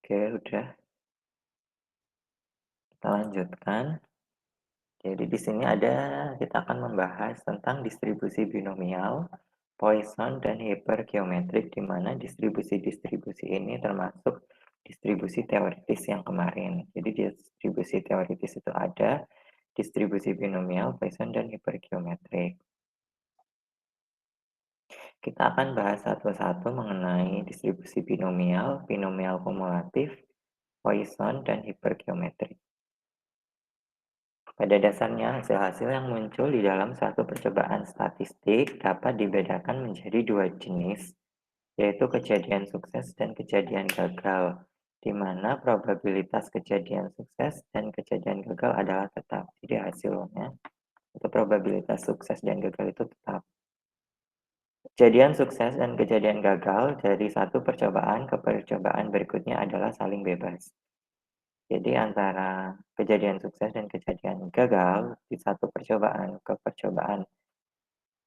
Oke, udah. Kita lanjutkan. Jadi di sini kita akan membahas tentang distribusi binomial, Poisson, dan hypergeometrik, di mana distribusi-distribusi ini termasuk distribusi teoritis yang kemarin. Jadi distribusi teoritis itu ada distribusi binomial, Poisson, dan hypergeometrik. Kita akan bahas satu-satu mengenai distribusi binomial, binomial kumulatif, Poisson, dan hypergeometrik. Pada dasarnya, hasil-hasil yang muncul di dalam suatu percobaan statistik dapat dibedakan menjadi dua jenis, yaitu kejadian sukses dan kejadian gagal, di mana probabilitas kejadian sukses dan kejadian gagal adalah tetap. Jadi hasilnya, itu probabilitas sukses dan gagal itu tetap. Kejadian sukses dan kejadian gagal dari satu percobaan ke percobaan berikutnya adalah saling bebas. Jadi antara kejadian sukses dan kejadian gagal di satu percobaan ke percobaan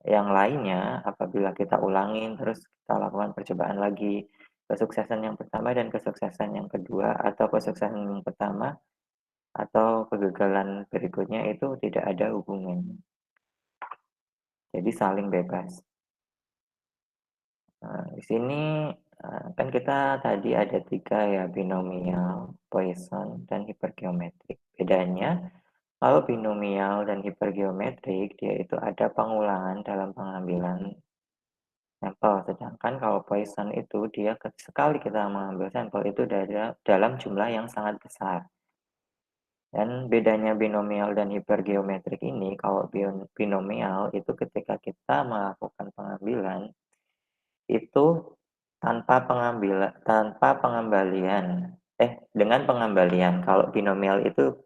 yang lainnya, apabila kita ulangin terus kita lakukan percobaan lagi, kesuksesan yang pertama dan kesuksesan yang kedua, atau kesuksesan yang pertama atau kegagalan berikutnya itu tidak ada hubungannya. Jadi saling bebas. Nah, di sini kan kita tadi ada 3 ya, binomial, Poisson, dan hypergeometrik. Bedanya, kalau binomial dan hypergeometrik, dia itu ada pengulangan dalam pengambilan sampel. Sedangkan kalau Poisson itu, dia sekali kita mengambil sampel itu dalam jumlah yang sangat besar. Dan bedanya binomial dan hypergeometrik ini, kalau binomial itu ketika kita melakukan pengambilan, itu dengan pengembalian. Kalau binomial itu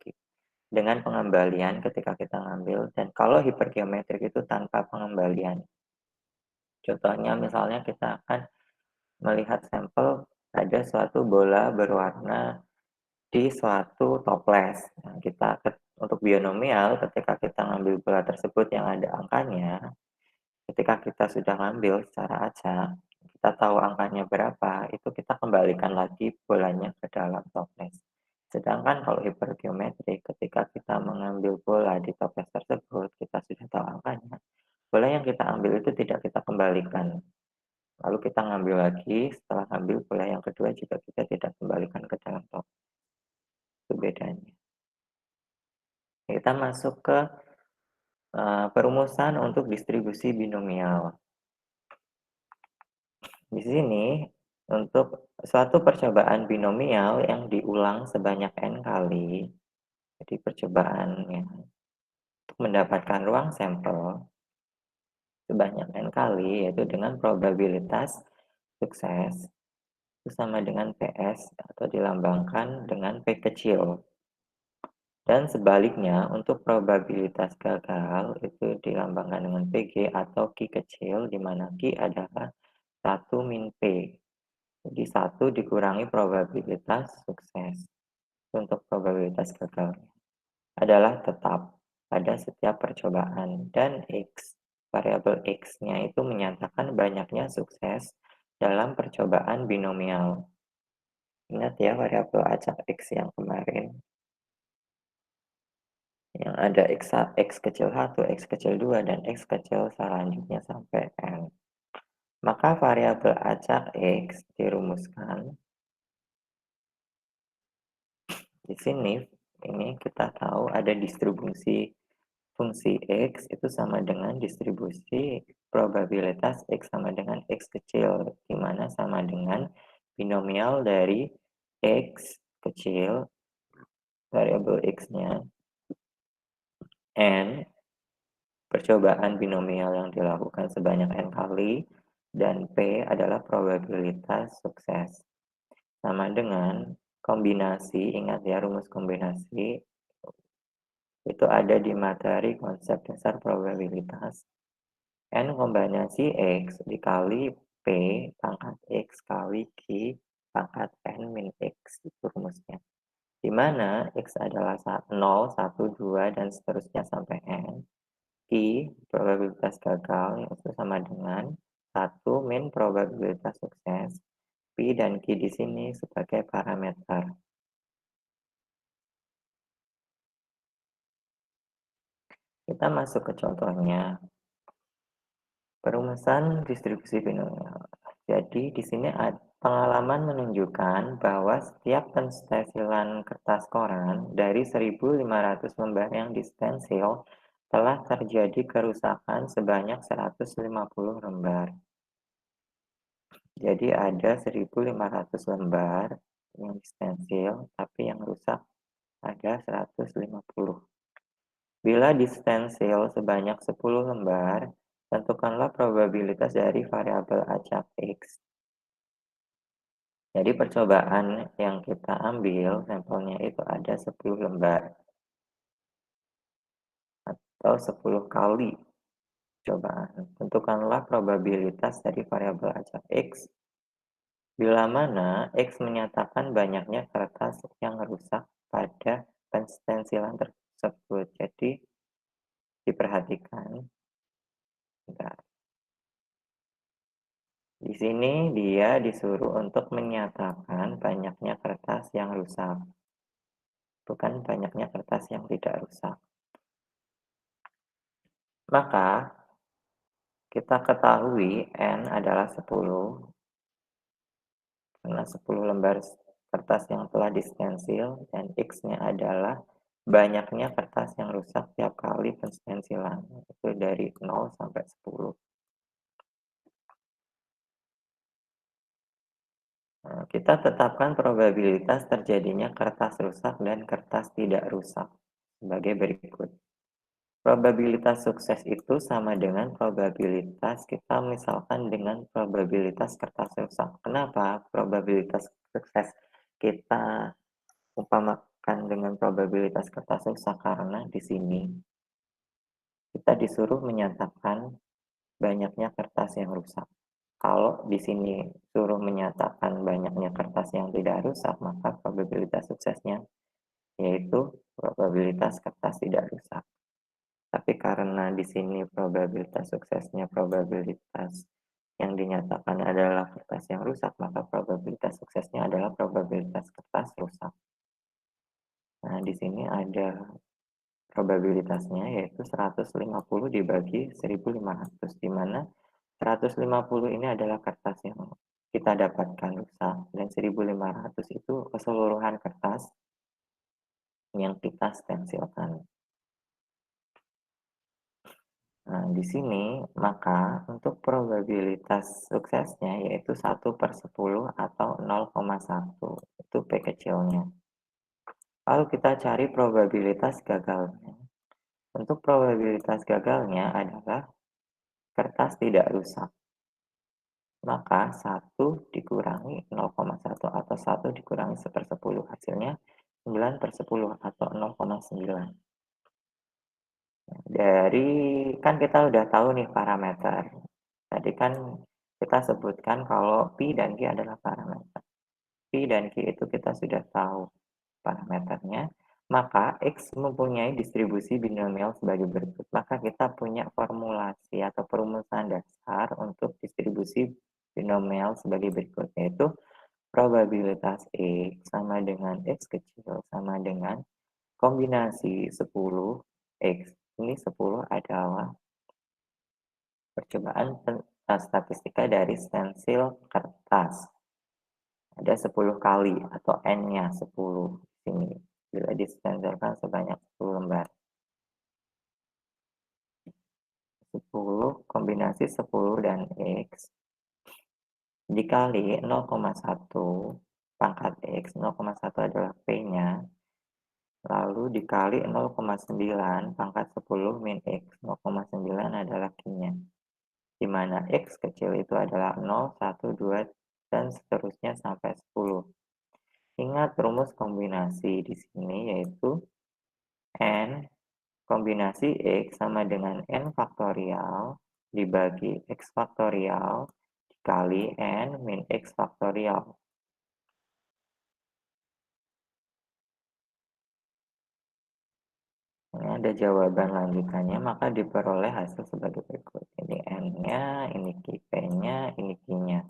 dengan pengembalian ketika kita ngambil, dan kalau hypergeometrik itu tanpa pengembalian. Contohnya misalnya kita akan melihat sampel ada suatu bola berwarna di suatu toples. Nah, untuk binomial ketika kita ngambil bola tersebut yang ada angkanya, ketika kita sudah ngambil secara acak, kita tahu angkanya berapa, itu kita kembalikan lagi bolanya ke dalam toples. Sedangkan kalau hipergeometrik, ketika kita mengambil bola di toples tersebut, kita sudah tahu angkanya, bola yang kita ambil itu tidak kita kembalikan. Lalu kita ngambil lagi, setelah ngambil bola yang kedua juga kita tidak kembalikan ke dalam toples. Itu bedanya. Kita masuk ke perumusan untuk distribusi binomial. Di sini, untuk suatu percobaan binomial yang diulang sebanyak n kali, jadi percobaan yang untuk mendapatkan ruang sampel sebanyak n kali, yaitu dengan probabilitas sukses, itu sama dengan PS atau dilambangkan dengan P kecil. Dan sebaliknya, untuk probabilitas gagal itu dilambangkan dengan PG atau Q kecil, di mana Q adalah 1 min P. Jadi 1 dikurangi probabilitas sukses. Untuk probabilitas gagal adalah tetap pada setiap percobaan. Dan X, variabel X-nya itu menyatakan banyaknya sukses dalam percobaan binomial. Ingat ya variabel acak X yang kemarin. Yang ada X kecil 1, X kecil 2, dan X kecil selanjutnya sampai N. Maka variabel acak X dirumuskan. Di sini, ini kita tahu ada distribusi fungsi X itu sama dengan distribusi probabilitas X sama dengan X kecil, di mana sama dengan binomial dari X kecil, variabel X-nya, N, percobaan binomial yang dilakukan sebanyak N kali, dan P adalah probabilitas sukses. Sama dengan kombinasi, ingat ya rumus kombinasi, itu ada di materi konsep dasar probabilitas. N kombinasi X dikali P pangkat X kali Q pangkat N min X, itu rumusnya. Di mana X adalah 0, 1, 2, dan seterusnya sampai N. Q, probabilitas gagal, itu sama dengan 1 min probabilitas sukses. Pi dan Q di sini sebagai parameter. Kita masuk ke contohnya. Perumusan distribusi binomial. Jadi di sini pengalaman menunjukkan bahwa setiap penstensilan kertas koran dari 1.500 lembar yang distensil telah terjadi kerusakan sebanyak 150 lembar. Jadi ada 1.500 lembar yang distensil, tapi yang rusak ada 150. Bila distensil sebanyak 10 lembar, tentukanlah probabilitas dari variabel acak X. Jadi percobaan yang kita ambil, sampelnya itu ada 10 lembar. Atau 10 kali cobaan. Tentukanlah probabilitas dari variabel acak X. Bila mana X menyatakan banyaknya kertas yang rusak pada penstensilan tersebut. Jadi diperhatikan. Bentar. Di sini dia disuruh untuk menyatakan banyaknya kertas yang rusak, bukan banyaknya kertas yang tidak rusak. Maka kita ketahui N adalah 10, karena 10 lembar kertas yang telah distensil, dan X-nya adalah banyaknya kertas yang rusak tiap kali penstensilan, itu dari 0 sampai 10. Nah, kita tetapkan probabilitas terjadinya kertas rusak dan kertas tidak rusak sebagai berikut. Probabilitas sukses itu sama dengan probabilitas kita misalkan dengan probabilitas kertas rusak. Kenapa probabilitas sukses kita umpamakan dengan probabilitas kertas rusak? Karena di sini kita disuruh menyatakan banyaknya kertas yang rusak. Kalau di sini suruh menyatakan banyaknya kertas yang tidak rusak, maka probabilitas suksesnya yaitu probabilitas kertas tidak rusak. Tapi karena di sini probabilitas suksesnya probabilitas yang dinyatakan adalah kertas yang rusak, maka probabilitas suksesnya adalah probabilitas kertas rusak. Nah, di sini ada probabilitasnya yaitu 150 dibagi 1.500, di mana 150 ini adalah kertas yang kita dapatkan rusak, dan 1.500 itu keseluruhan kertas yang kita stensilkan. Nah, di sini maka untuk probabilitas suksesnya yaitu 1/10 atau 0,1. Itu P kecilnya. Lalu kita cari probabilitas gagalnya. Untuk probabilitas gagalnya adalah kertas tidak rusak. Maka 1 dikurangi 0,1 atau 1 dikurangi 1/10. Hasilnya 9/10 atau 0,9. Dari kan kita udah tahu nih parameter. Tadi kan kita sebutkan kalau Pi dan Q adalah parameter. Pi dan Q itu kita sudah tahu parameternya. Maka X mempunyai distribusi binomial sebagai berikut. Maka kita punya formulasi atau perumusan dasar untuk distribusi binomial sebagai berikut. Yaitu probabilitas X sama dengan X kecil sama dengan kombinasi 10 X. Ini 10 adalah percobaan statistika dari stensil kertas. Ada 10 kali atau N-nya 10 sini. Bila distensilkan sebanyak 10 lembar. 10 kombinasi 10 dan X dikali 0,1 pangkat X. 0,1 adalah P-nya. Lalu dikali 0,9 pangkat 10 min X. 0,9 adalah Q-nya. Di mana X kecil itu adalah 0, 1, 2, dan seterusnya sampai 10. Ingat rumus kombinasi di sini yaitu N kombinasi X sama dengan N faktorial dibagi X faktorial dikali N min X faktorial. Ini ada jawaban lanjutannya, maka diperoleh hasil sebagai berikut. Ini N-nya, ini P-nya, ini Q-nya.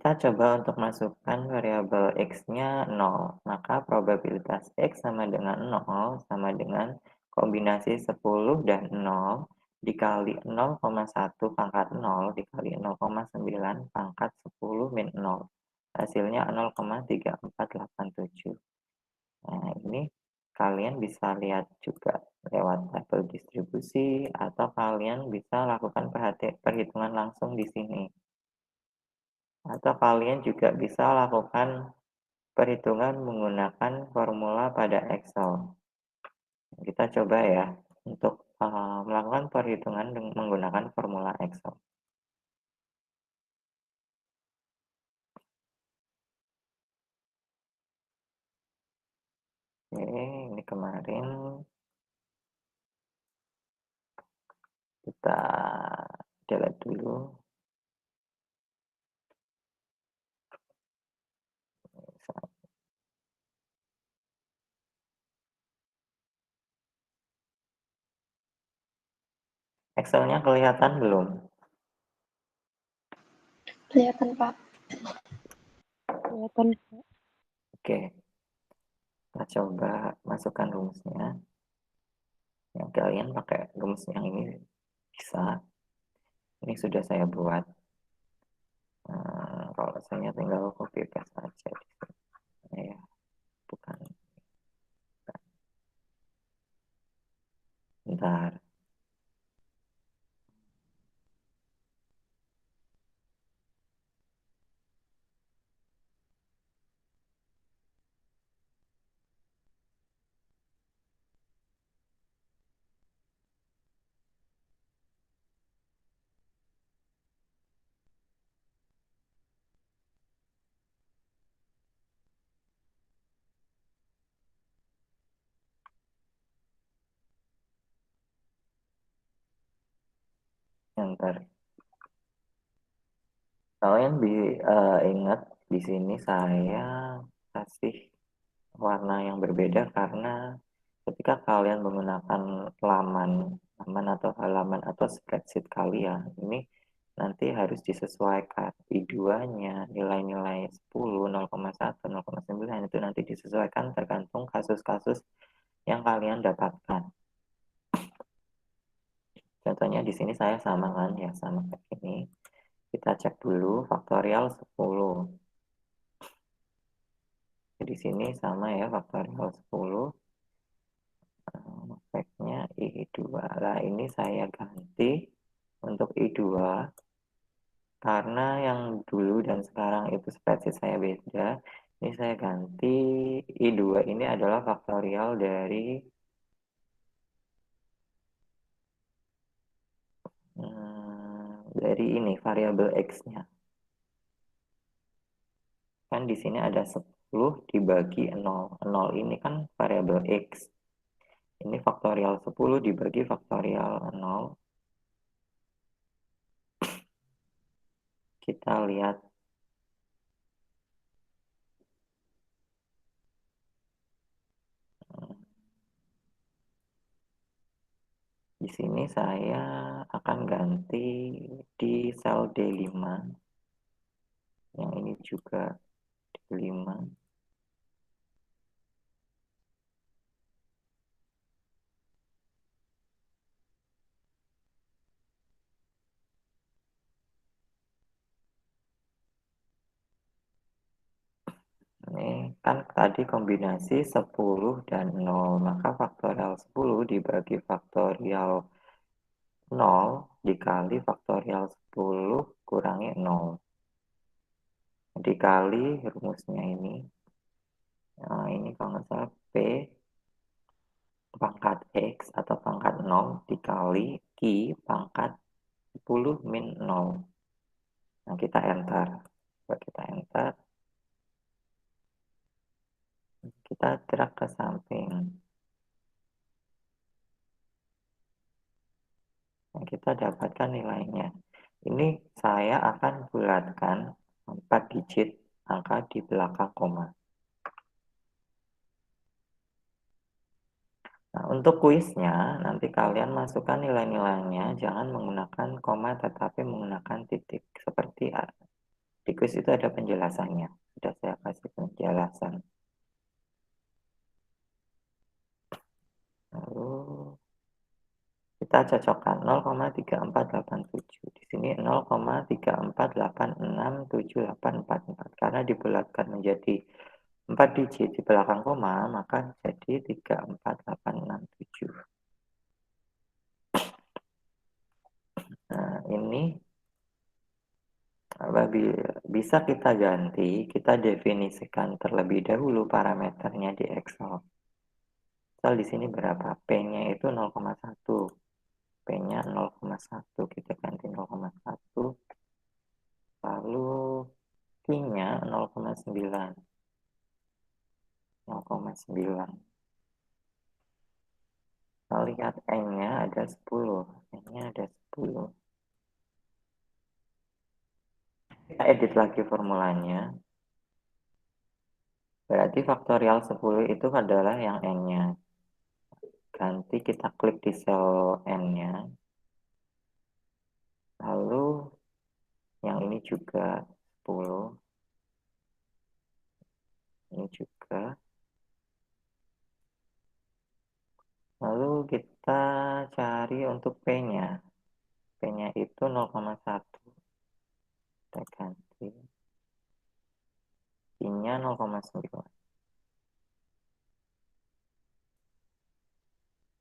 Kita coba untuk masukkan variabel X-nya 0, maka probabilitas X sama dengan 0 sama dengan kombinasi 10 dan 0 dikali 0,1 pangkat 0 dikali 0,9 pangkat 10 min 0. Hasilnya 0,3487. Nah, ini kalian bisa lihat juga lewat tabel distribusi atau kalian bisa lakukan perhitungan langsung di sini. Atau kalian juga bisa lakukan perhitungan menggunakan formula pada Excel. Kita coba ya untuk melakukan perhitungan menggunakan formula Excel. Oke, ini kemarin kita delete dulu. Excelnya kelihatan belum? Kelihatan, Pak. Kelihatan. Oke, kita coba masukkan rumusnya. Yang kalian pakai rumus yang ini bisa. Ini sudah saya buat. Kalau saya tinggal copy paste aja di sini. Ya, bukan. Bentar. Bentar. Kalian ingat di sini saya kasih warna yang berbeda karena ketika kalian menggunakan laman atau halaman atau spreadsheet kalian, ini nanti harus disesuaikan I2-nya, nilai-nilai 10, 0,1, 0,9 itu nanti disesuaikan tergantung kasus-kasus yang kalian dapatkan. Contohnya di sini saya samakan ya, sama kayak ini. Kita cek dulu faktorial 10. Di sini sama ya, faktorial 10. Efeknya I2. Nah, ini saya ganti untuk I2 karena yang dulu dan sekarang itu spreadsheet saya beda. Ini saya ganti I2 ini adalah faktorial dari ini variabel X-nya. Kan di sini ada 10 dibagi 0. 0 ini kan variabel X. Ini faktorial 10 dibagi faktorial 0. Kita lihat di sini saya akan ganti di sel D5. Yang ini juga D5. Ini kan tadi kombinasi 10 dan 0, maka faktorial 10 dibagi faktorial 0 dikali faktorial 10 kurangi 0. Dikali rumusnya ini. Nah, ini kalau nggak salah P pangkat X atau pangkat 0 dikali Q pangkat 10 min 0. Nah, kita enter. Coba kita enter. Kita gerak ke samping. Nah, kita dapatkan nilainya. Ini saya akan bulatkan 4 digit angka di belakang koma. Nah, untuk kuisnya, nanti kalian masukkan nilai-nilainya, jangan menggunakan koma tetapi menggunakan titik. Seperti di quiz itu ada penjelasannya. Sudah saya kasih penjelasan. Lalu kita cocokkan 0,3487. Di sini 0,34867844. Karena dibulatkan menjadi 4 digit di belakang koma, maka jadi 34867. Nah, ini bisa kita ganti, kita definisikan terlebih dahulu parameternya di Excel. Misal di sini berapa? P-nya itu 0,1. P-nya 0,1, kita ganti 0,1. Lalu Q-nya 0,9. 0,9. Kita lihat N-nya ada 10. N-nya ada 10. Kita edit lagi formulanya. Berarti faktorial 10 itu adalah yang N-nya. Ganti kita klik di sel N-nya. Lalu yang ini juga 10. Ini juga. Lalu kita cari untuk P-nya. P-nya itu 0,1. Kita ganti. I-nya 0,9.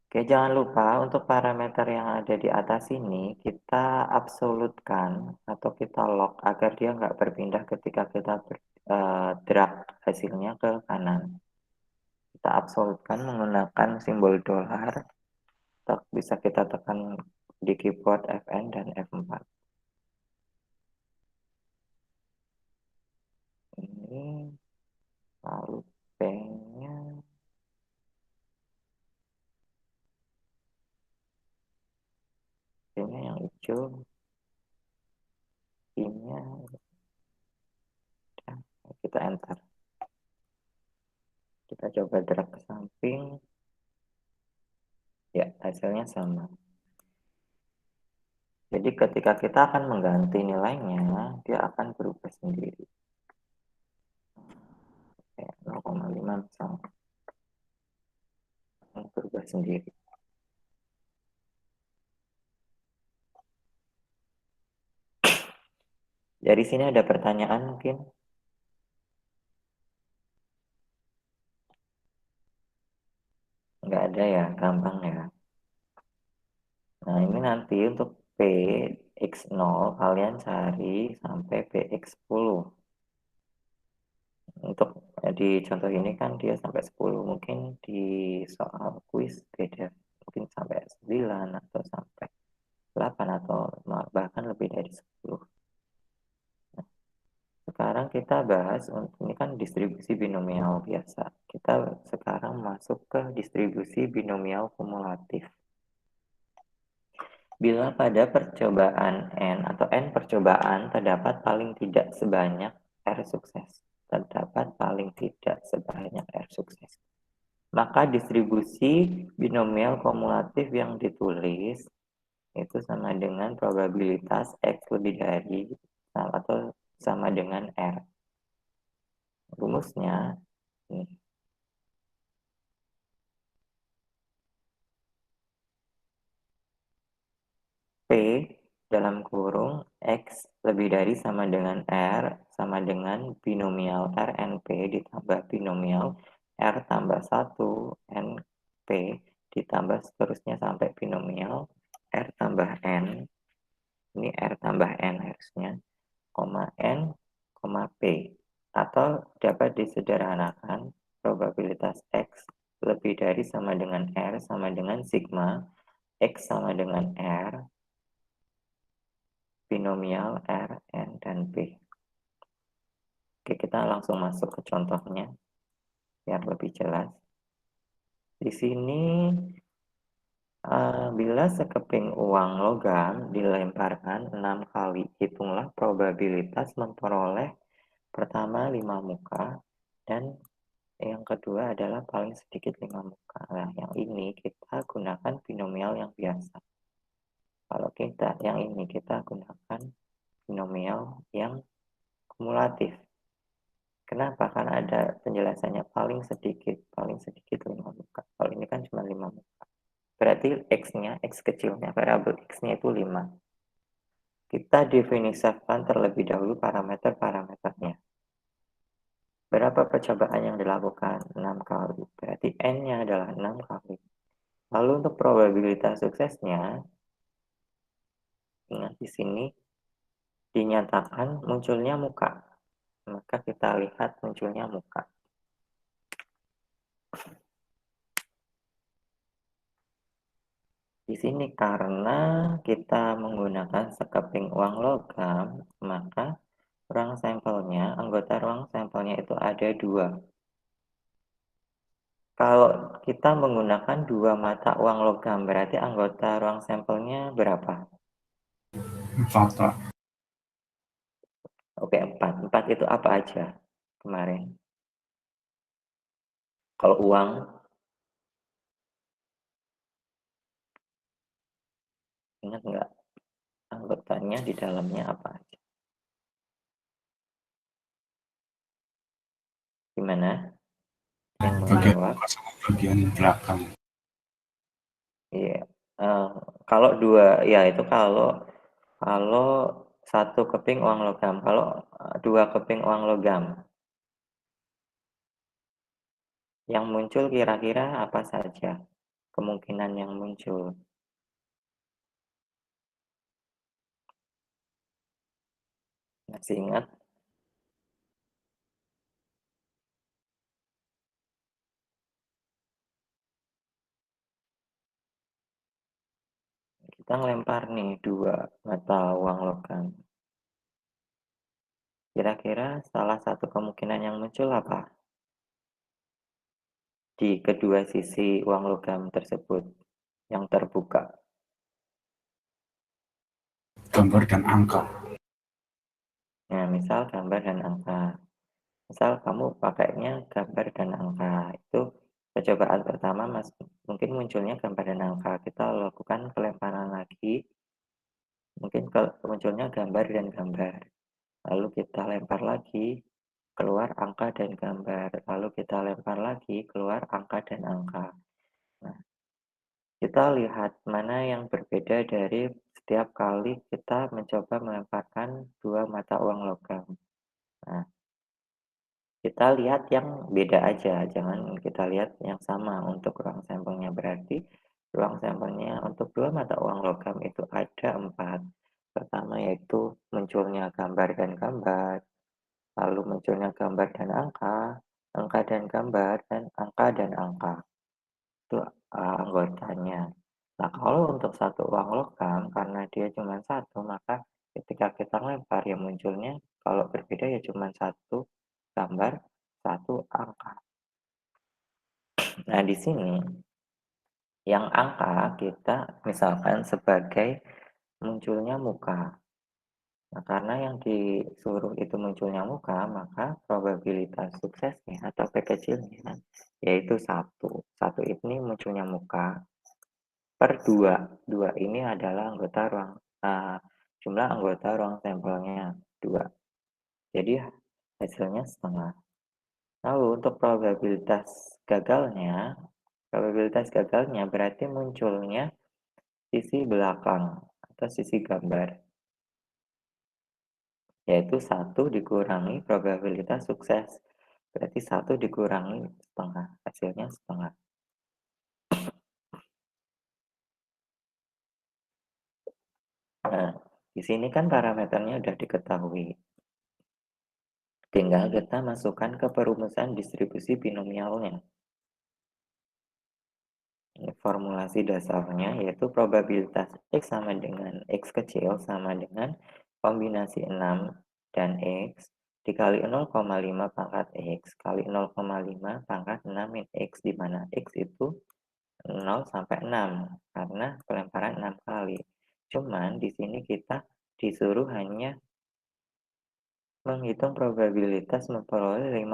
Oke, jangan lupa untuk parameter yang ada di atas ini kita absolutkan atau kita lock agar dia nggak berpindah ketika kita drag hasilnya ke kanan. Kita absolutkan menggunakan simbol dolar. Bisa kita tekan di keyboard Fn dan F4. Ini lalu P-nya yang hijau, I-nya kita enter. Kita coba drag ke samping. Ya, hasilnya sama. Jadi ketika kita akan mengganti nilainya, dia akan berubah sendiri. Kayak 0,5 misalnya. Akan berubah sendiri. Dari sini ada pertanyaan mungkin? Nggak ada ya, gampang ya. Nah, ini nanti untuk Px0 kalian cari sampai Px10. Untuk di contoh ini kan dia sampai 10, mungkin di soal kuis beda. Mungkin sampai 9 atau sampai 8 atau bahkan lebih dari 10. Nah, sekarang kita bahas, ini kan distribusi binomial biasa. Kita sekarang masuk ke distribusi binomial kumulatif. Bila pada percobaan N atau N percobaan terdapat paling tidak sebanyak R sukses. Terdapat paling tidak sebanyak R sukses. Maka distribusi binomial kumulatif yang ditulis itu sama dengan probabilitas X lebih dari atau sama dengan R. Rumusnya nih. P dalam kurung X lebih dari sama dengan R sama dengan binomial RNP ditambah binomial R tambah 1 NP ditambah seterusnya sampai binomial R tambah N. Ini R tambah N harusnya, koma N, koma P. Atau dapat disederhanakan probabilitas X lebih dari sama dengan R sama dengan sigma X sama dengan R binomial R, N, dan P. Oke, kita langsung masuk ke contohnya biar lebih jelas. Di sini bila sekeping uang logam dilemparkan 6 kali, hitunglah probabilitas memperoleh pertama 5 muka dan yang kedua adalah paling sedikit 5 muka. Nah, yang ini kita gunakan binomial yang biasa. Kalau yang ini kita gunakan binomial yang kumulatif. Kenapa? Karena ada penjelasannya paling sedikit 5 muka. Kalau ini kan cuma 5 muka. Berarti X-nya, X kecilnya, variabel X-nya itu 5. Kita definisikan terlebih dahulu parameter-parameternya. Berapa percobaan yang dilakukan? 6 kali. Berarti N-nya adalah 6 kali. Lalu untuk probabilitas suksesnya, ingat di sini dinyatakan munculnya muka. Maka kita lihat munculnya muka. Di sini karena kita menggunakan sekeping uang logam, maka anggota ruang sampelnya itu ada 2. Kalau kita menggunakan 2 mata uang logam, berarti anggota ruang sampelnya berapa? 4, Pak. Oke, 4. 4 itu apa aja kemarin? Kalau uang, ingat nggak anggotanya di dalamnya apa aja? Gimana? Yang mau Bagian jawab? muka sama bagian belakang. Iya. Eh, kalau 2, ya itu kalau kalau 1 keping uang logam. Kalau 2 keping uang logam, yang muncul kira-kira apa saja? Kemungkinan yang muncul. Masih ingat? Kita ngelempar nih 2 mata uang logam. Kira-kira salah satu kemungkinan yang muncul apa? Di kedua sisi uang logam tersebut yang terbuka. Gambar dan angka. Nah, misal gambar dan angka. Misal kamu pakainya gambar dan angka. Itu percobaan pertama mungkin munculnya gambar dan angka. Kita lakukan pelemparan lagi. Mungkin munculnya gambar dan gambar. Lalu kita lempar lagi, keluar angka dan gambar. Lalu kita lempar lagi, keluar angka dan angka. Nah, kita lihat mana yang berbeda dari setiap kali kita mencoba melemparkan 2 mata uang logam. Nah, kita lihat yang beda aja, jangan kita lihat yang sama untuk ruang sampelnya. Berarti ruang sampelnya untuk 2 mata uang logam itu ada 4. Pertama yaitu munculnya gambar dan gambar, lalu munculnya gambar dan angka dan gambar, dan angka dan angka. Itu anggotanya. Nah, kalau untuk satu uang logam, karena dia cuma satu, maka ketika kita lempar ya munculnya kalau berbeda ya cuma satu gambar, satu angka. Nah, di sini yang angka kita misalkan sebagai munculnya muka. Nah, karena yang disuruh itu munculnya muka, maka probabilitas suksesnya atau P kecilnya yaitu 1. 1 ini munculnya muka per 2. 2 ini adalah jumlah anggota ruang sampelnya 2. Jadi hasilnya setengah. Lalu untuk probabilitas gagalnya berarti munculnya sisi belakang atau sisi gambar, yaitu 1 dikurangi probabilitas sukses. Berarti 1 dikurangi setengah, hasilnya setengah. Nah, di sini kan parameternya udah diketahui. Tinggal kita masukkan ke perumusan distribusi binomialnya. Ini formulasi dasarnya yaitu probabilitas X sama dengan X kecil sama dengan kombinasi 6 dan X dikali 0,5 pangkat X kali 0,5 pangkat 6 min X, di mana X itu 0 sampai 6 karena pelemparan 6 kali. Cuman di sini kita disuruh hanya menghitung probabilitas memperoleh 5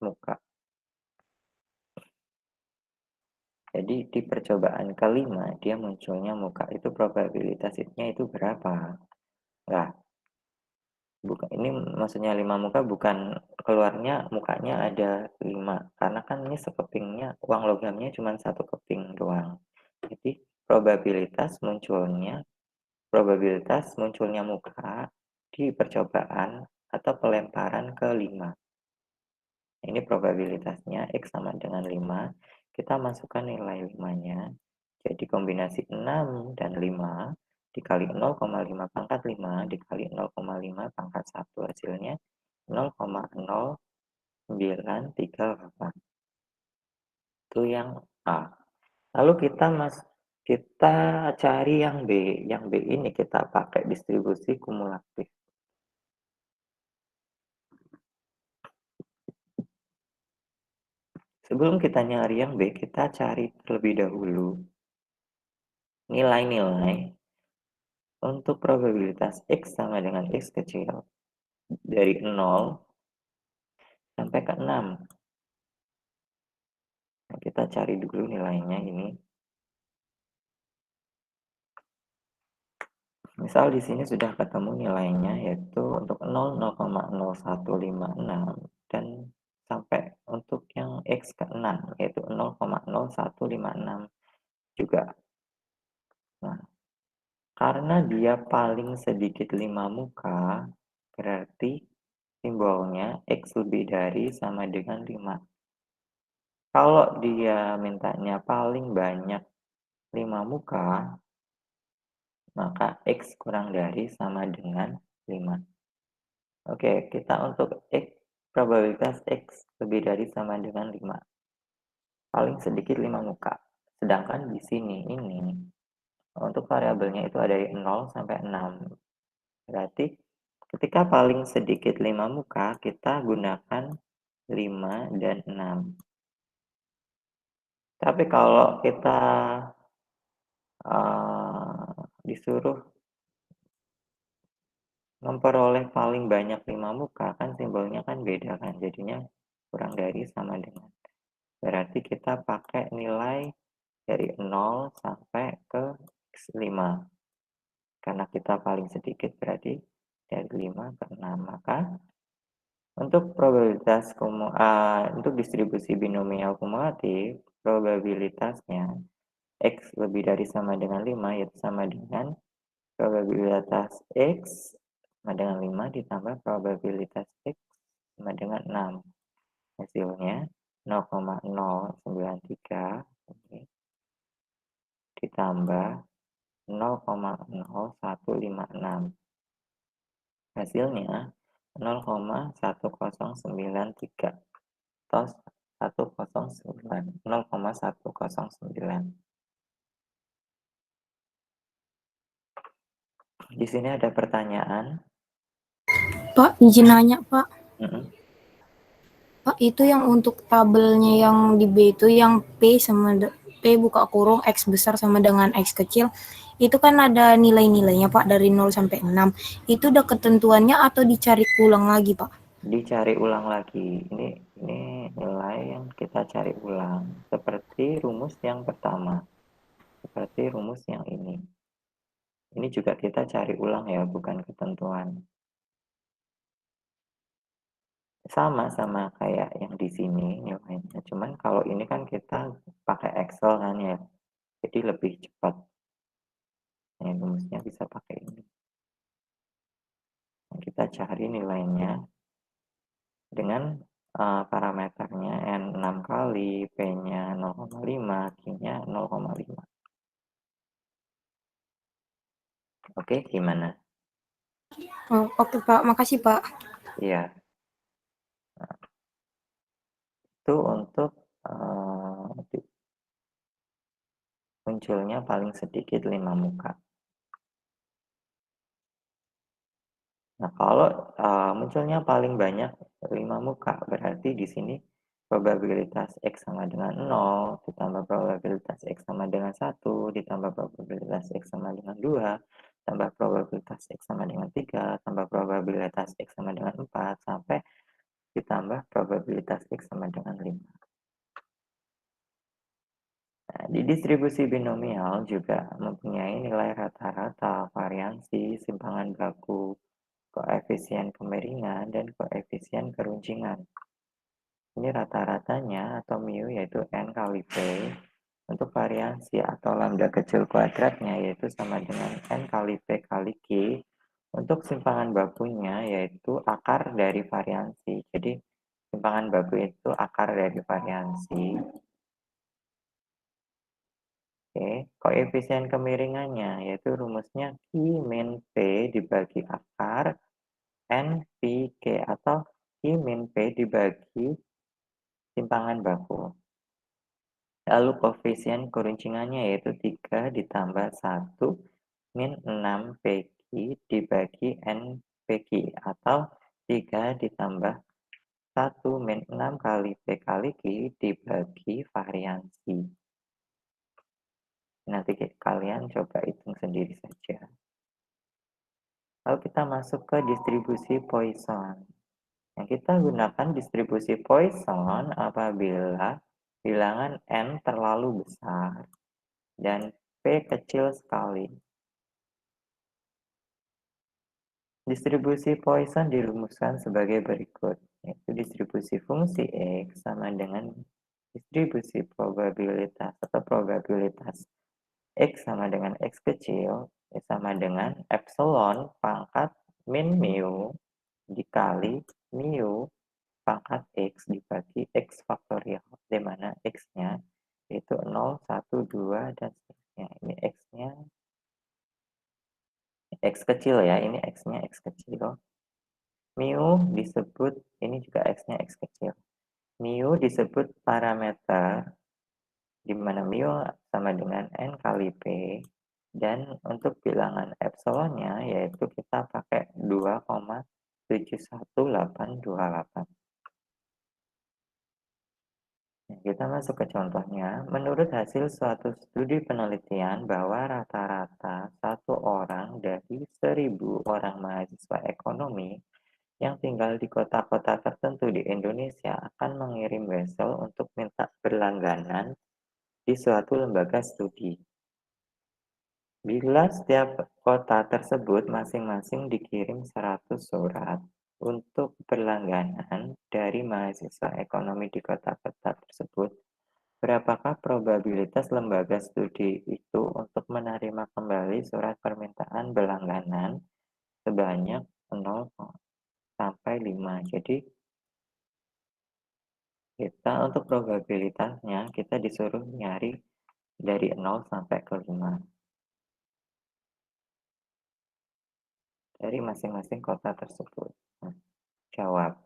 muka. Jadi di percobaan kelima dia munculnya muka itu probabilitasnya itu berapa? Nah, Ini maksudnya 5 muka bukan keluarnya mukanya ada 5, karena kan ini sekepingnya uang logamnya cuma 1 keping doang. Jadi probabilitas munculnya muka di percobaan atau pelemparan ke-5. Ini probabilitasnya X sama dengan 5, kita masukkan nilai 5-nya, jadi kombinasi 6 dan 5 dikali 0,5 pangkat 5 dikali 0,5 pangkat 1, hasilnya 0,0938. Itu yang A. Lalu kita cari yang B. Yang B ini kita pakai distribusi kumulatif. Sebelum kita nyari yang B, kita cari terlebih dahulu nilai-nilai untuk probabilitas X sama dengan X kecil dari 0 sampai ke 6. Nah, kita cari dulu nilainya ini. Misal di sini sudah ketemu nilainya, yaitu untuk 0, 0,0156 dan sampai untuk yang X ke 6 yaitu 0,0156 juga. Nah, karena dia paling sedikit 5 muka, berarti simbolnya X lebih dari sama dengan 5. Kalau dia mintanya paling banyak 5 muka, maka X kurang dari sama dengan 5. Oke, kita untuk X, probabilitas X lebih dari sama dengan 5. Paling sedikit 5 muka. Sedangkan di sini ini, untuk variabelnya itu ada dari 0 sampai 6. Berarti ketika paling sedikit 5 muka, kita gunakan 5 dan 6. Tapi kalau kita disuruh memperoleh paling banyak 5 muka, kan simbolnya kan beda kan, jadinya kurang dari sama dengan. Berarti kita pakai nilai dari 0 sampai ke X5. Karena kita paling sedikit berarti dari 5 ke 6. Maka untuk distribusi binomial kumulatif, probabilitasnya X lebih dari sama dengan 5, yaitu sama dengan probabilitas X sama dengan 5 ditambah probabilitas X sama dengan 6. Hasilnya 0,093 ditambah 0,0156. Hasilnya 0,1093 atau 0,109. Di sini ada pertanyaan. Pak, izin nanya, Pak. Pak, itu yang untuk tabelnya yang di B itu yang P buka kurung X besar sama dengan X kecil, itu kan ada nilai-nilainya, Pak, dari 0 sampai 6. Itu udah ketentuannya atau dicari ulang lagi, Pak? Dicari ulang lagi. Ini nilai yang kita cari ulang. Seperti rumus yang pertama. Seperti rumus yang ini. Ini juga kita cari ulang ya, bukan ketentuan. Sama kayak yang di sini nilainya. Cuman kalau ini kan kita pakai Excel kan ya. Jadi lebih cepat. Nah, rumusnya bisa pakai ini. Nah, kita cari nilainya dengan parameternya N 6 kali, P-nya 0,5, Q-nya 0,5. Oke, gimana? Oh, oke, Pak. Makasih, Pak. Iya. Nah, itu untuk munculnya paling sedikit 5 muka. Nah, kalau munculnya paling banyak 5 muka, berarti di sini probabilitas X sama dengan 0, ditambah probabilitas X sama dengan 1, ditambah probabilitas X sama dengan 2, tambah probabilitas X sama dengan 3, tambah probabilitas X sama dengan 4, sampai ditambah probabilitas X sama dengan 5. Nah, di distribusi binomial juga mempunyai nilai rata-rata, variansi, simpangan baku, koefisien koefisien kemiringan dan koefisien keruncingan. Ini rata-ratanya atau mu yaitu N kali P. Untuk variasi atau lambda kecil kuadratnya yaitu sama dengan N kali P kali Q. Untuk simpangan bakunya yaitu akar dari variansi. Jadi simpangan baku itu akar dari variansi. Oke, koefisien kemiringannya yaitu rumusnya Q min P dibagi akar N P Q atau Q min P dibagi simpangan baku. Lalu koefisien keruncingannya yaitu 3 ditambah 1 min 6 PQ dibagi N PQ atau 3 ditambah 1 min 6 kali P kali Q dibagi variansi. Nanti kalian coba hitung sendiri saja. Lalu kita masuk ke distribusi Poisson. Yang kita gunakan distribusi Poisson apabila bilangan N terlalu besar dan P kecil sekali. Distribusi Poisson dirumuskan sebagai berikut, yaitu distribusi fungsi X sama dengan distribusi probabilitas atau probabilitas X sama dengan X kecil sama dengan epsilon pangkat min mu dikali mu pangkat X dibagi X faktorial, di mana X-nya itu 0, 1, 2, dan seterusnya. Ini X-nya X kecil ya, ini X-nya X kecil. Mu disebut, ini juga X-nya X kecil. Mu disebut parameter, di mana mu sama dengan N kali P, dan untuk bilangan epsilonnya yaitu kita pakai 2,71828. Kita masuk ke contohnya. Menurut hasil suatu studi penelitian bahwa rata-rata satu orang dari 1.000 orang mahasiswa ekonomi yang tinggal di kota-kota tertentu di Indonesia akan mengirim wesel untuk minta berlangganan di suatu lembaga studi. Bila setiap kota tersebut masing-masing dikirim 100 surat untuk berlangganan dari mahasiswa ekonomi di kota-kota tersebut, berapakah probabilitas lembaga studi itu untuk menerima kembali surat permintaan berlangganan sebanyak 0 sampai 5. Jadi kita untuk probabilitasnya kita disuruh nyari dari 0 sampai ke 5 dari masing-masing kota tersebut. Nah, jawab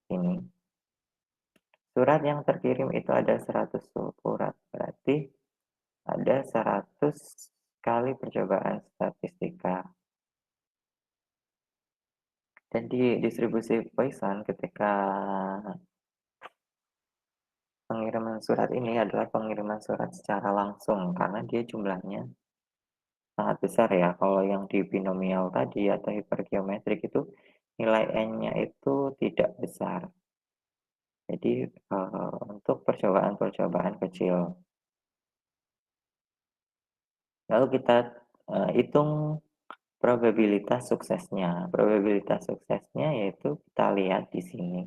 ini. Surat yang terkirim itu ada 100 surat, berarti ada 100 kali percobaan statistika. Dan di distribusi Poisson ketika pengiriman surat ini adalah pengiriman surat secara langsung karena dia jumlahnya sangat besar ya. Kalau yang di binomial tadi atau hipergeometrik itu nilai N-nya itu tidak besar. Jadi untuk percobaan-percobaan kecil. Lalu kita hitung probabilitas suksesnya. Probabilitas suksesnya yaitu kita lihat di sini.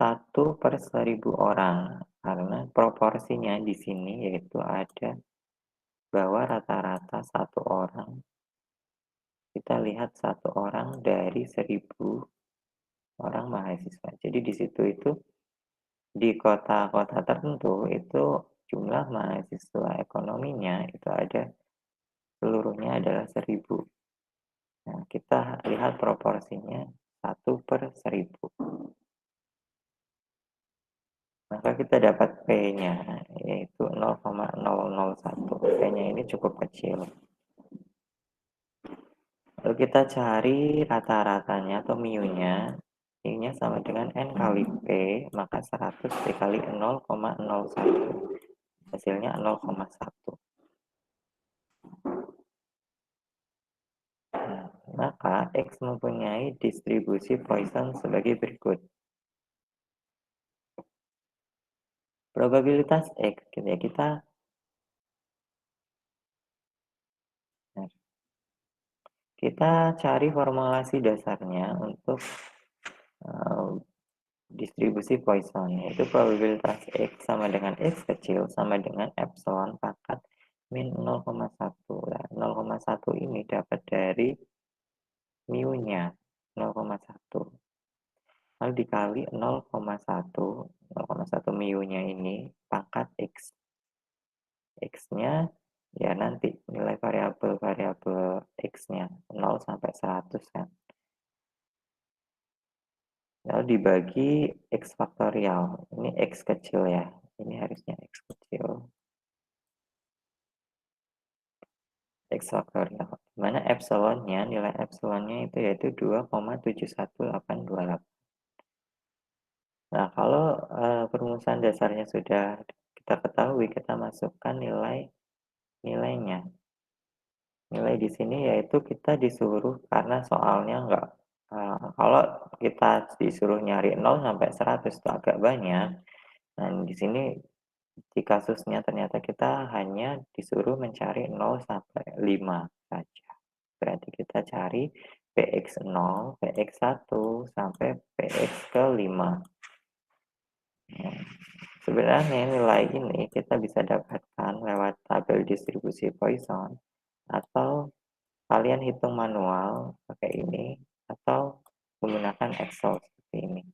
1 per 1.000 orang. Karena proporsinya di sini yaitu ada bahwa rata-rata satu orang. Kita lihat satu orang dari 1.000 orang mahasiswa. Jadi di situ itu di kota-kota tertentu itu jumlah mahasiswa ekonominya itu ada seluruhnya adalah 1.000. Nah, kita lihat proporsinya 1 per 1.000. Maka kita dapat P-nya yaitu 0,001. P-nya ini cukup kecil. Lalu kita cari rata-ratanya atau mu-nya. Mu-nya sama dengan N kali P, maka 100 dikali 0,01. Hasilnya 0,1. Nah, maka X mempunyai distribusi Poisson sebagai berikut. Probabilitas X, kita Kita cari formulasi dasarnya untuk distribusi Poisson, yaitu probabilitas X sama dengan X kecil sama dengan epsilon pangkat min 0,1. Nah, 0,1 ini dapat dari mu-nya 0,1. Lalu dikali 0,1 mu-nya ini pangkat X. X-nya ya nanti nilai variabel X-nya 0 sampai 100 kan. Lalu dibagi X faktorial. Ini X kecil ya. Ini harusnya X kecil. X faktorial. Mana epsilonnya, nilai epsilonnya itu yaitu 2,71828. Nah, kalau perumusan dasarnya sudah kita ketahui, kita masukkan nilainya. Nilai di sini yaitu kita disuruh, karena soalnya enggak, kalau kita disuruh nyari 0 sampai 100 itu agak banyak. Nah, di sini di kasusnya ternyata kita hanya disuruh mencari 0 sampai 5 saja. Berarti kita cari PX0, PX1 sampai PX ke 5. Sebenarnya nilai ini kita bisa dapatkan lewat tabel distribusi Poisson, atau kalian hitung manual pakai ini, atau menggunakan Excel seperti ini.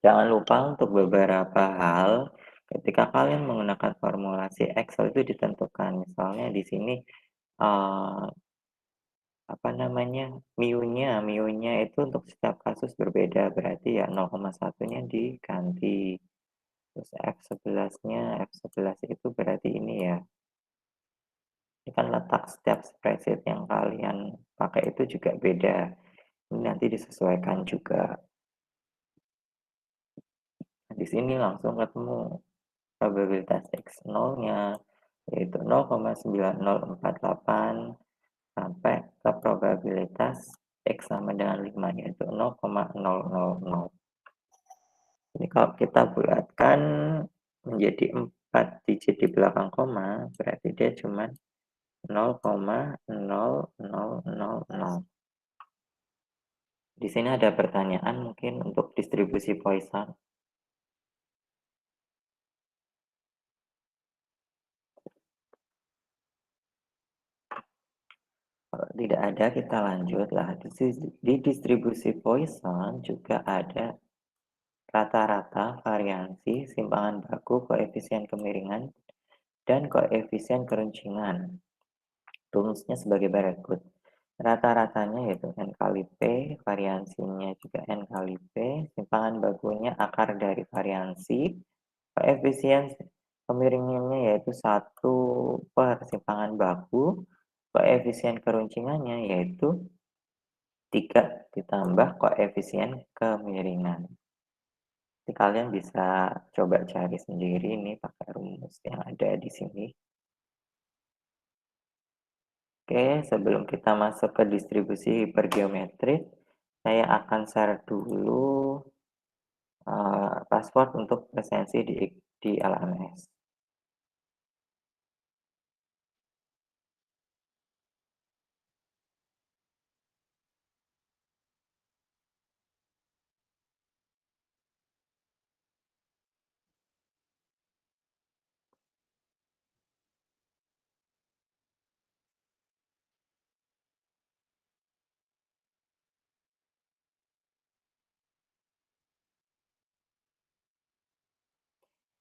Jangan lupa untuk beberapa hal ketika kalian menggunakan formulasi Excel itu ditentukan. Misalnya di sini mu-nya itu untuk setiap kasus berbeda, berarti ya 0,1-nya diganti. Terus F11 itu berarti ini ya. Ini kan letak setiap spreadsheet yang kalian pakai itu juga beda. Ini nanti disesuaikan juga. Nah, di sini langsung ketemu probabilitas X0-nya yaitu 0,9048 sampai ke probabilitas X sama dengan 5 yaitu 0,000. Ini kalau kita bulatkan menjadi 4 digit di belakang koma, berarti dia cuma 0,0000. Di sini ada pertanyaan mungkin untuk distribusi Poisson. Kalau tidak ada, kita lanjutlah. Di distribusi Poisson juga ada rata-rata, variansi, simpangan baku, koefisien kemiringan, dan koefisien keruncingan. Rumusnya sebagai berikut. Rata-ratanya yaitu N kali P, variansinya juga N kali P, simpangan bakunya akar dari variansi, koefisien kemiringannya yaitu 1 per simpangan baku, koefisien keruncingannya yaitu 3 ditambah koefisien kemiringan. Jadi kalian bisa coba cari sendiri ini pakai rumus yang ada di sini. Oke, sebelum kita masuk ke distribusi hipergeometrik, saya akan share dulu password untuk presensi di LMS.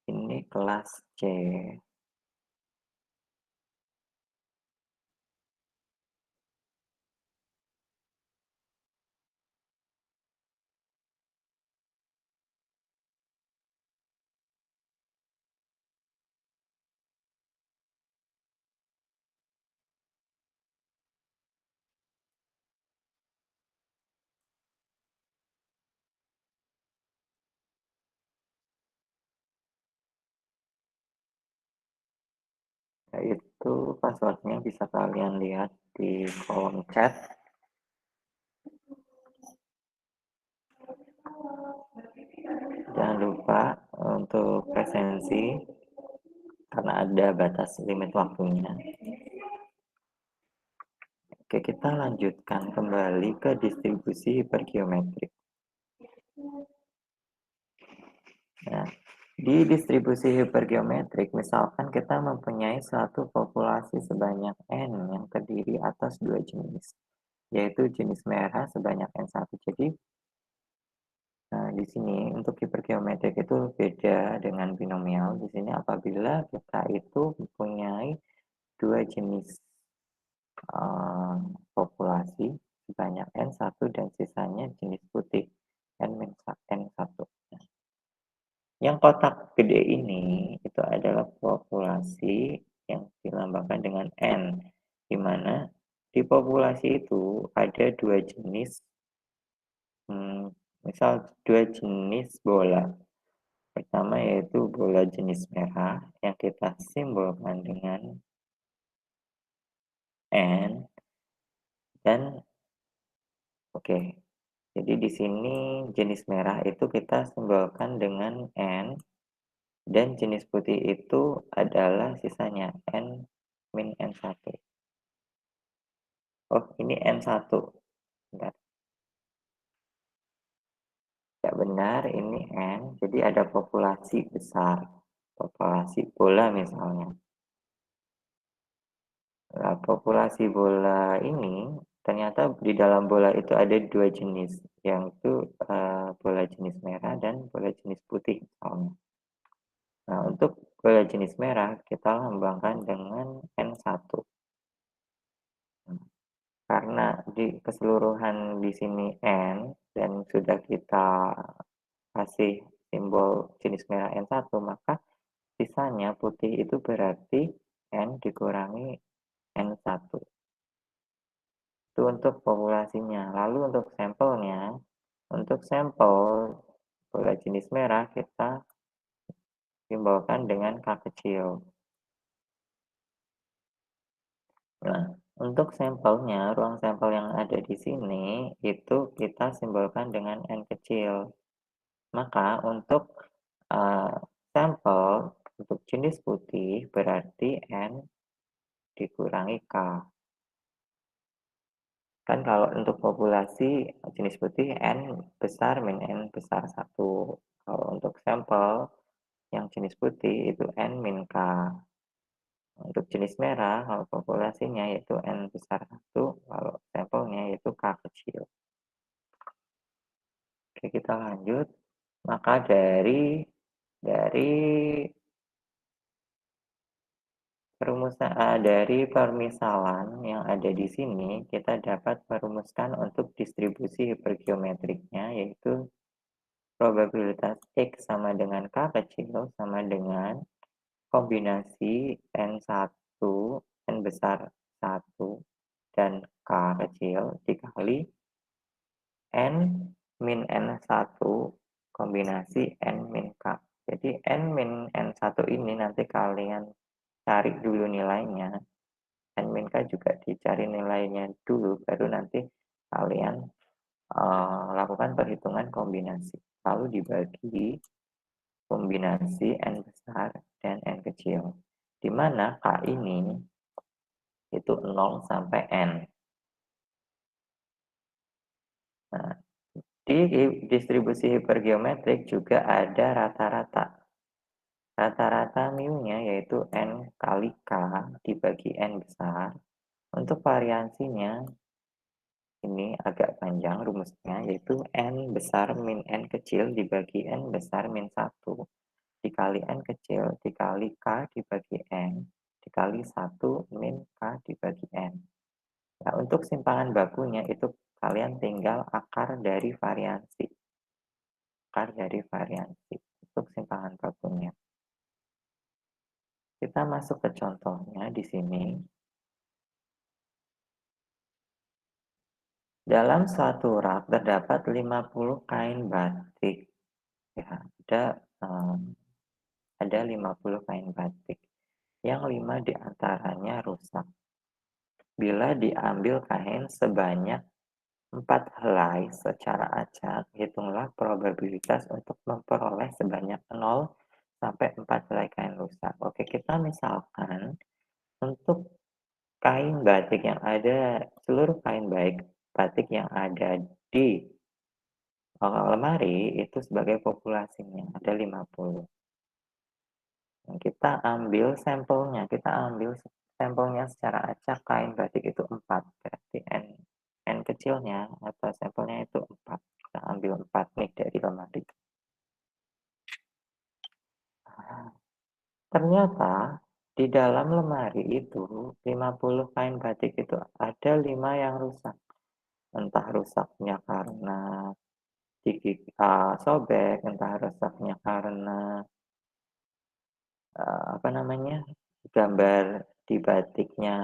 Ini kelas C. Yaitu passwordnya bisa kalian lihat di kolom chat. Jangan lupa untuk presensi karena ada batas limit waktunya. Oke, kita lanjutkan kembali ke distribusi hipergeometrik. Nah, di distribusi hipergeometrik, misalkan kita mempunyai suatu populasi sebanyak N yang terdiri atas dua jenis, yaitu jenis merah sebanyak N1. Jadi, di sini untuk hipergeometrik itu beda dengan binomial. Di sini apabila kita itu mempunyai dua jenis populasi sebanyak N1 dan sisanya jenis putih N1. Yang kotak gede ini itu adalah populasi yang dilambangkan dengan N, di mana di populasi itu ada dua jenis, misal dua jenis bola. Pertama yaitu bola jenis merah yang kita simbolkan dengan N, dan oke. Jadi di sini jenis merah itu kita simbolkan dengan N, dan jenis putih itu adalah sisanya N min N1. Oh, ini N1. Bentar. Tidak benar, ini N. Jadi ada populasi besar. Populasi bola misalnya. Nah, populasi bola ini ternyata di dalam bola itu ada dua jenis, yaitu bola jenis merah dan bola jenis putih misalnya. Nah, untuk bola jenis merah kita lambangkan dengan N1. Karena di keseluruhan di sini N dan sudah kita kasih simbol jenis merah N1, maka sisanya putih itu berarti N dikurangi N1. Itu untuk populasinya. Lalu untuk sampelnya, untuk sampel bola jenis merah kita simbolkan dengan K kecil. Nah, untuk sampelnya, ruang sampel yang ada di sini itu kita simbolkan dengan N kecil. Maka untuk sampel untuk jenis putih berarti N dikurangi K. Kan kalau untuk populasi jenis putih N besar min N besar 1. Kalau untuk sampel yang jenis putih itu N min K. Untuk jenis merah, kalau populasinya yaitu N besar 1, kalau sampelnya yaitu K kecil. Oke, kita lanjut. Maka dari permisalan yang ada di sini, kita dapat merumuskan untuk distribusi hipergeometriknya, yaitu probabilitas X sama dengan K kecil sama dengan kombinasi N1, N besar 1, dan K kecil dikali N min N1 kombinasi N min K. Jadi N min N1 ini nanti kalian cari dulu nilainya. N min K juga dicari nilainya dulu, baru nanti kalian lakukan perhitungan kombinasi. Lalu dibagi kombinasi N besar dan N kecil. Di mana K ini itu 0 sampai N. Nah, di distribusi hipergeometrik juga ada rata-rata. Rata-rata mu-nya yaitu N kali K dibagi N besar. Untuk variansinya ini agak panjang rumusnya, yaitu N besar min N kecil dibagi N besar min 1 dikali N kecil dikali K dibagi N dikali 1 min K dibagi N. Nah, untuk simpangan bakunya itu kalian tinggal akar dari variansi. Akar dari variansi untuk simpangan bakunya. Kita masuk ke contohnya di sini. Dalam suatu rak terdapat 50 kain batik. Ya, ada 50 kain batik. Yang 5 diantaranya rusak. Bila diambil kain sebanyak 4 helai secara acak, hitunglah probabilitas untuk memperoleh sebanyak 0 sampai 4 helai kain rusak. Oke, kita misalkan untuk kain batik yang ada, seluruh kain batik yang ada di lemari itu sebagai populasinya, ada 50. Nah, kita ambil sampelnya secara acak kain batik itu 4, berarti N kecilnya atau sampelnya itu 4. Kita ambil 4 nih dari lemari. Ternyata di dalam lemari itu 50 kain batik itu ada 5 yang rusak. Entah rusaknya karena gigi sobek, entah rusaknya karena apa namanya, gambar di batiknya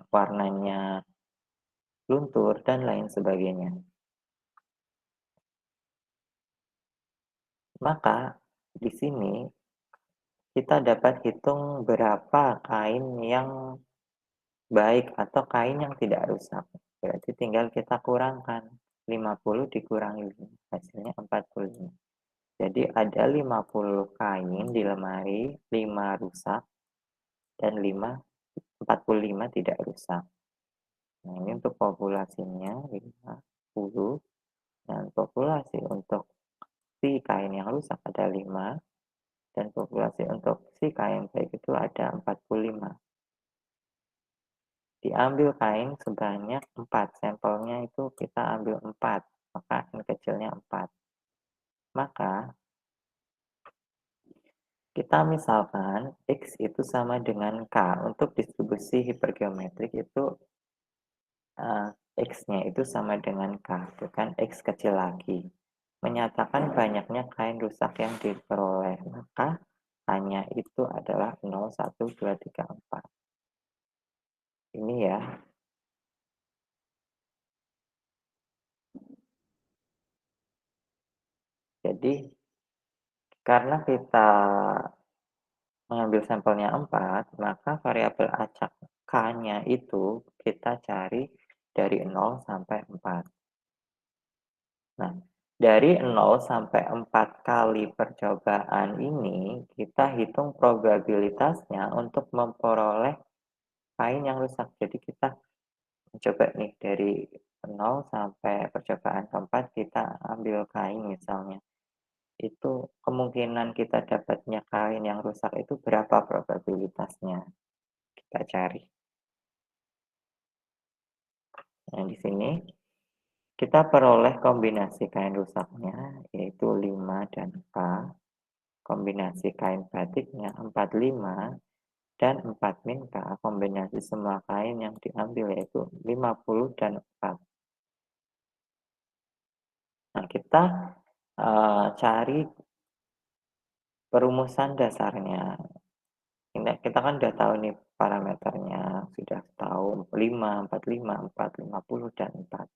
warnanya luntur dan lain sebagainya. Maka di sini kita dapat hitung berapa kain yang baik atau kain yang tidak rusak. Berarti tinggal kita kurangkan 50 dikurangi 5, hasilnya 45. Jadi ada 50 kain di lemari, 5 rusak dan 45 tidak rusak. Nah, ini untuk populasinya 50, dan populasi untuk si kain yang rusak ada 5, dan populasi untuk si kain baik itu ada 45. Diambil kain sebanyak 4, sampelnya itu kita ambil 4, maka N kecilnya 4. Maka kita misalkan X itu sama dengan K. Untuk distribusi hipergeometrik itu X-nya itu sama dengan K, itu kan X kecil lagi. Menyatakan banyaknya kain rusak yang diperoleh, maka K-nya itu adalah 0, 1, 2, 3, 4. Ini ya. Jadi, karena kita mengambil sampelnya 4, maka variabel acak K-nya itu kita cari dari 0 sampai 4. Nah, dari 0 sampai 4 kali percobaan ini, kita hitung probabilitasnya untuk memperoleh kain yang rusak. Jadi kita mencoba nih dari 0 sampai percobaan keempat, kita ambil kain misalnya. Itu kemungkinan kita dapatnya kain yang rusak itu berapa probabilitasnya? Kita cari. Nah, di sini kita peroleh kombinasi kain rusaknya, yaitu 5 dan K. Kombinasi kain batiknya 45 dan 4 min K. Kombinasi semua kain yang diambil yaitu 50 dan 4. Nah, kita cari perumusan dasarnya. Kita kan udah tahu nih parameternya, sudah tahu 5, 45, 4, 50, dan 4.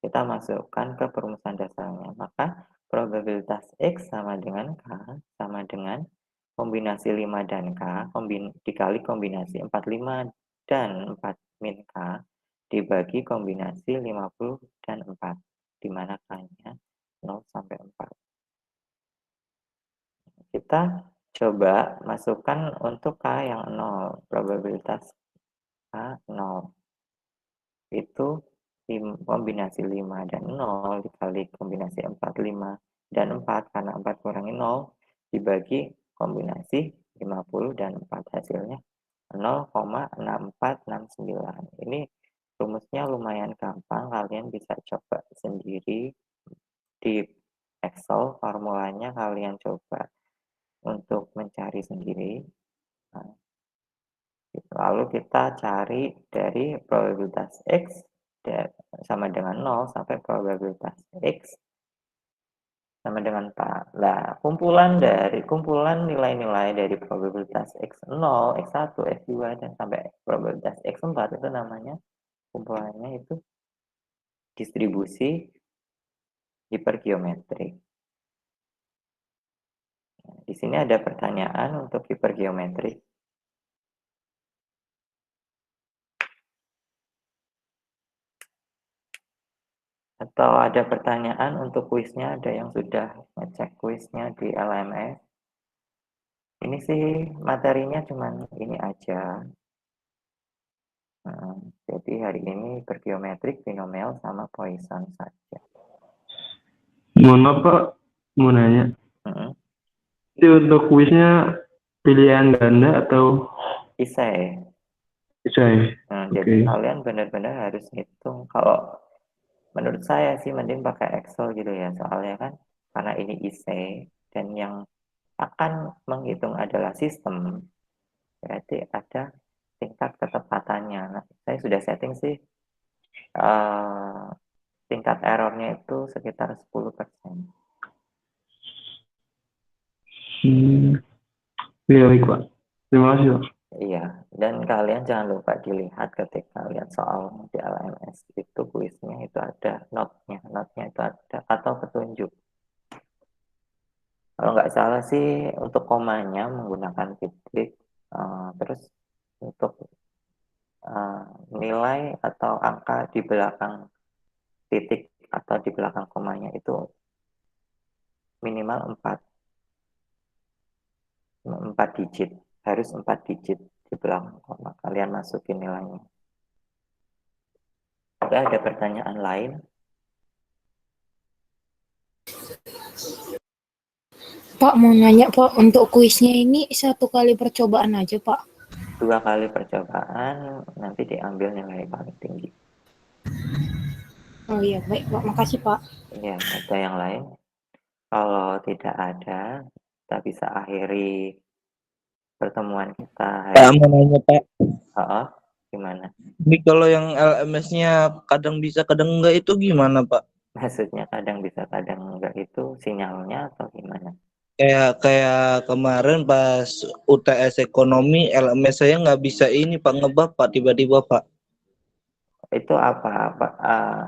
Kita masukkan ke perumusan dasarnya. Maka probabilitas X sama dengan K sama dengan kombinasi 5 dan K dikali kombinasi 45 dan 4 min K dibagi kombinasi 50 dan 4, di mana K-nya 0 sampai 4. Kita coba masukkan untuk K yang 0, probabilitas K 0. Itu kombinasi 5 dan 0 dikali kombinasi 4, 5, dan 4, karena 4 kurangi 0, dibagi kombinasi 50 dan 4, hasilnya 0,6469. Ini rumusnya lumayan gampang, kalian bisa coba sendiri di Excel, formulanya kalian coba untuk mencari sendiri. Nah, lalu kita cari dari probabilitas X sama dengan 0 sampai probabilitas X sama dengan 4. Nah, kumpulan nilai-nilai dari probabilitas X0, X1, X2, dan sampai probabilitas X4 itu namanya, kumpulannya itu distribusi hipergeometrik. Nah, di sini ada pertanyaan untuk hipergeometrik. Atau ada pertanyaan untuk kuisnya, ada yang sudah ngecek kuisnya di LMS. Ini sih materinya cuman ini aja. Jadi hari ini bergeometrik, binomial, sama Poisson saja. Mohon maaf Pak, mau nanya. Mm-mm. Itu untuk kuisnya pilihan ganda atau Isai. isai? Jadi Oke. kalian benar-benar harus hitung. Kalau menurut saya sih mending pakai Excel gitu ya, soalnya kan karena ini isai dan yang akan menghitung adalah sistem, berarti ada tingkat ketepatannya. Nah, saya sudah setting sih tingkat errornya itu sekitar 10%. Iya baik Pak. Terima kasih Pak. Iya, dan kalian jangan lupa dilihat ketika lihat soal di LMS itu kuisnya itu ada notnya itu ada atau petunjuk. Kalau nggak salah sih untuk komanya menggunakan titik, terus untuk nilai atau angka di belakang titik atau di belakang komanya itu minimal 4 digit, harus 4 digit di belakang koma. Kalian masukin nilainya. Oke, ada pertanyaan lain? Pak, mau nanya Pak, untuk kuisnya ini 1 kali percobaan aja Pak? 2 kali percobaan, nanti diambil nilai paling tinggi. Oh iya, baik Pak, makasih Pak. Iya, ada yang lain? Kalau tidak ada, kita bisa akhiri pertemuan kita Pak, hari mau nanya Pak, Oh, gimana? ini kalau yang LMS-nya kadang bisa kadang enggak itu gimana Pak? Maksudnya kadang bisa kadang enggak itu sinyalnya atau gimana? Kayak kemarin pas UTS ekonomi LMS saya nggak bisa ini Pak, ngebab Pak tiba-tiba Pak. Itu apa?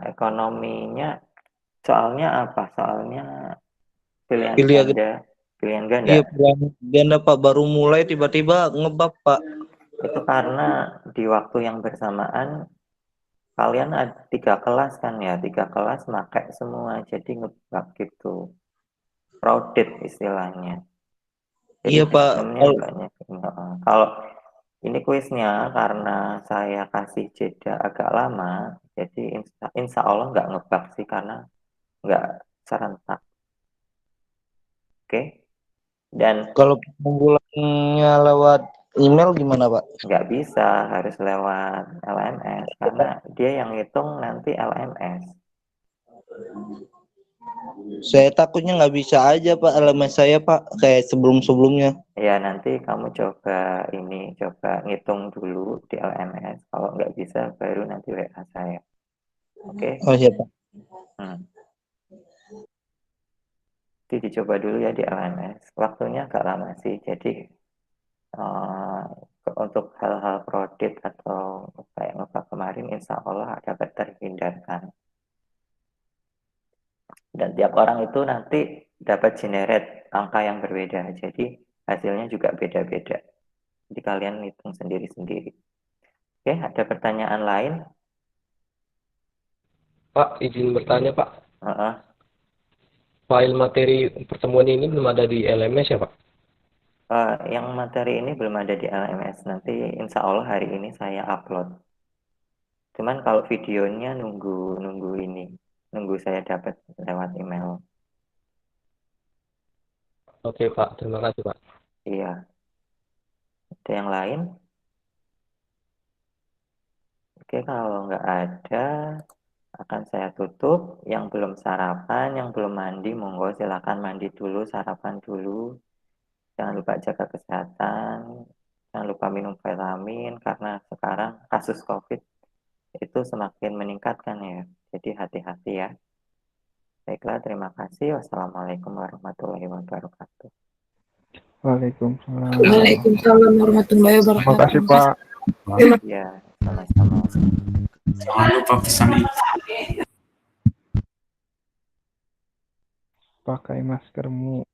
Ekonominya soalnya apa? Soalnya pilihan Pilihan ganda, pilihan ganda. iya pilihan ganda Pak, baru mulai tiba-tiba ngebab Pak. Itu karena di waktu yang bersamaan kalian ada 3 kelas kan ya, 3 kelas pakai semua, jadi ngebug gitu. Crowded istilahnya. Jadi Iya Pak. sistemnya banyak. Kalau ini kuisnya karena saya kasih jeda agak lama, jadi insya Allah nggak ngebug sih karena nggak serentak. Oke? Dan Kalau pengumpulannya lewat email gimana Pak? nggak bisa, harus lewat LMS karena dia yang hitung nanti LMS. Saya takutnya nggak bisa aja Pak LMS saya Pak, kayak sebelum-sebelumnya. Ya nanti kamu coba ngitung dulu di LMS. Kalau nggak bisa baru nanti WA saya. Oke? Oh iya Pak. Jadi dicoba dulu ya di LMS. Waktunya agak lama sih. Jadi untuk hal-hal kredit atau kayak ngebug kemarin, insya Allah dapat terhindarkan. Dan tiap orang itu nanti dapat generate angka yang berbeda. Jadi hasilnya juga beda-beda. Jadi kalian hitung sendiri-sendiri. Oke, ada pertanyaan lain? Pak, izin bertanya Pak. Uh-uh. File materi pertemuan ini belum ada di LMS ya Pak? Yang materi ini belum ada di LMS. Nanti insya Allah hari ini saya upload. Cuman kalau videonya nunggu saya dapat lewat email. Oke Pak, terima kasih Pak. Iya. Ada yang lain? Oke, kalau nggak ada, akan saya tutup. Yang belum sarapan, yang belum mandi, monggo silakan mandi dulu, sarapan dulu. Jangan lupa jaga kesehatan. Jangan lupa minum vitamin, karena sekarang kasus COVID itu semakin meningkat kan ya. Jadi hati-hati ya. Baiklah, terima kasih. Wassalamualaikum warahmatullahi wabarakatuh. Waalaikumsalam. Waalaikumsalam warahmatullahi Terima wabarakatuh. kasih Pak. Ya, sama-sama. Jangan lupa pesan itu. Pakai maskermu.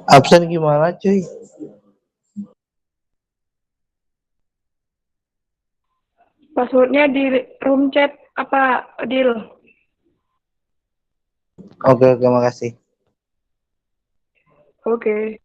Absen gimana cuy? Passwordnya di room chat apa deal? Oke, makasih. Oke.